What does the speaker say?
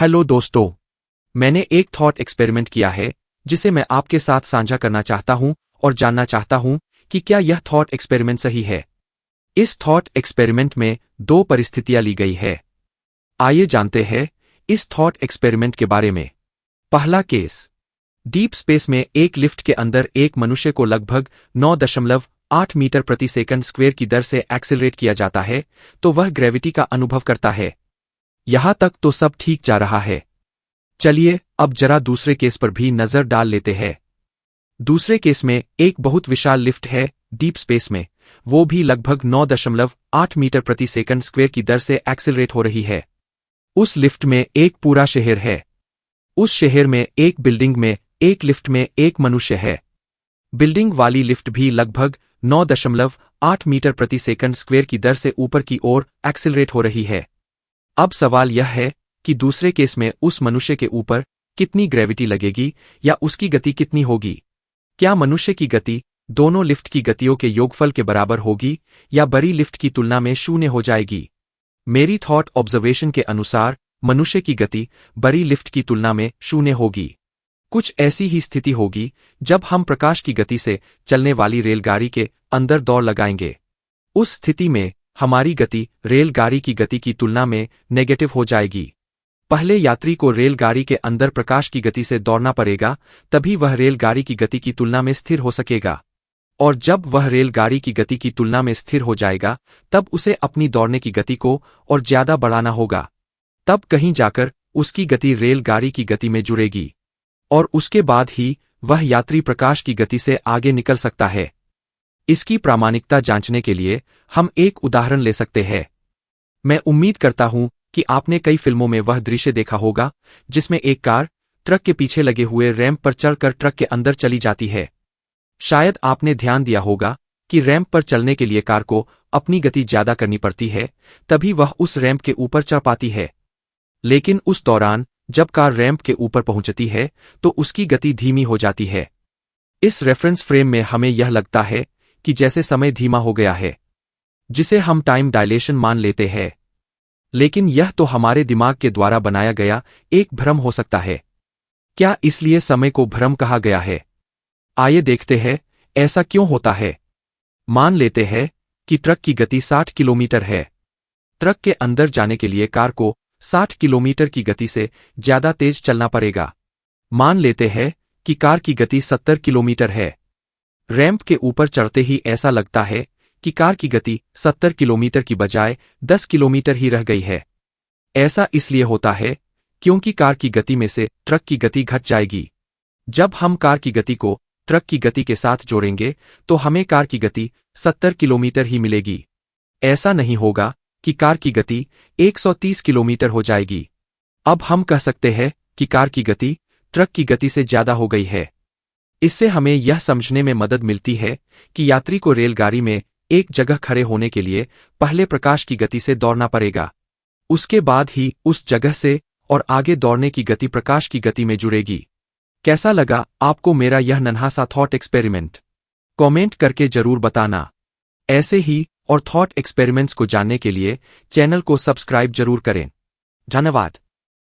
Hello दोस्तों, मैंने एक थॉट एक्सपेरिमेंट किया है जिसे मैं आपके साथ साझा करना चाहता हूं और जानना चाहता हूं कि क्या यह थॉट एक्सपेरिमेंट सही है। इस थॉट एक्सपेरिमेंट में दो परिस्थितियां ली गई है। आइए जानते हैं इस थॉट एक्सपेरिमेंट के बारे में। पहला केस, डीप स्पेस में एक लिफ्ट के अंदर एक मनुष्य को लगभग 9.8 मीटर प्रति सेकंड स्क्वायर की दर से एक्सेलरेट किया जाता है तो वह ग्रेविटी का अनुभव करता है। यहां तक तो सब ठीक जा रहा है। चलिए अब जरा दूसरे केस पर भी नजर डाल लेते हैं। दूसरे केस में एक बहुत विशाल लिफ्ट है डीप स्पेस में, वो भी लगभग 9.8 मीटर प्रति सेकंड स्क्वायर की दर से एक्सेलरेट हो रही है। उस लिफ्ट में एक पूरा शहर है। उस शहर में एक बिल्डिंग में एक लिफ्ट में एक मनुष्य है। बिल्डिंग वाली लिफ्ट भी लगभग 9.8 मीटर प्रति सेकंड स्क्वायर की दर से ऊपर की ओर एक्सेलरेट हो रही है। अब सवाल यह है कि दूसरे केस में उस मनुष्य के ऊपर कितनी ग्रेविटी लगेगी या उसकी गति कितनी होगी। क्या मनुष्य की गति दोनों लिफ्ट की गतियों के योगफल के बराबर होगी या बड़ी लिफ्ट की तुलना में शून्य हो जाएगी। मेरी थॉट ऑब्जर्वेशन के अनुसार मनुष्य की गति बड़ी लिफ्ट की तुलना में शून्य होगी। कुछ ऐसी ही स्थिति होगी जब हम प्रकाश की गति से चलने वाली रेलगाड़ी के अंदर दौड़ लगाएंगे। उस स्थिति में हमारी गति रेलगाड़ी की गति की तुलना में नेगेटिव हो जाएगी। पहले यात्री को रेलगाड़ी के अंदर प्रकाश की गति से दौड़ना पड़ेगा, तभी वह रेलगाड़ी की गति की तुलना में स्थिर हो सकेगा। और जब वह रेलगाड़ी की गति की तुलना में स्थिर हो जाएगा, तब उसे अपनी दौड़ने की गति को और ज्यादा बढ़ाना होगा। तब कहीं जाकर उसकी गति रेलगाड़ी की गति में जुड़ेगी और उसके बाद ही वह यात्री प्रकाश की गति से आगे निकल सकता है। इसकी प्रामाणिकता जांचने के लिए हम एक उदाहरण ले सकते हैं। मैं उम्मीद करता हूं कि आपने कई फिल्मों में वह दृश्य देखा होगा जिसमें एक कार ट्रक के पीछे लगे हुए रैंप पर चढ़कर ट्रक के अंदर चली जाती है। शायद आपने ध्यान दिया होगा कि रैंप पर चलने के लिए कार को अपनी गति ज्यादा करनी पड़ती है, तभी वह उस रैंप के ऊपर चढ़ पाती है। लेकिन उस दौरान जब कार रैंप के ऊपर पहुंचती है तो उसकी गति धीमी हो जाती है। इस रेफरेंस फ्रेम में हमें यह लगता है कि जैसे समय धीमा हो गया है, जिसे हम टाइम डायलेशन मान लेते हैं। लेकिन यह तो हमारे दिमाग के द्वारा बनाया गया एक भ्रम हो सकता है। क्या इसलिए समय को भ्रम कहा गया है? आइए देखते हैं ऐसा क्यों होता है। मान लेते हैं कि ट्रक की गति 60 किलोमीटर है। ट्रक के अंदर जाने के लिए कार को 60 किलोमीटर की गति से ज्यादा तेज चलना पड़ेगा। मान लेते हैं कि कार की गति 70 किलोमीटर है। रैंप के ऊपर चढ़ते ही ऐसा लगता है कि कार की गति 70 किलोमीटर की बजाय 10 किलोमीटर ही रह गई है। ऐसा इसलिए होता है क्योंकि कार की गति में से ट्रक की गति घट जाएगी। जब हम कार की गति को ट्रक की गति के साथ जोड़ेंगे तो हमें कार की गति 70 किलोमीटर ही मिलेगी। ऐसा नहीं होगा कि कार की गति 130 किलोमीटर हो जाएगी। अब हम कह सकते हैं कि कार की गति ट्रक की गति से ज्यादा हो गई है। इससे हमें यह समझने में मदद मिलती है कि यात्री को रेलगाड़ी में एक जगह खड़े होने के लिए पहले प्रकाश की गति से दौड़ना पड़ेगा। उसके बाद ही उस जगह से और आगे दौड़ने की गति प्रकाश की गति में जुड़ेगी। कैसा लगा आपको मेरा यह नन्हा सा थॉट एक्सपेरिमेंट? कमेंट करके जरूर बताना। ऐसे ही और थॉट एक्सपेरिमेंट्स को जानने के लिए चैनल को सब्सक्राइब जरूर करें। धन्यवाद।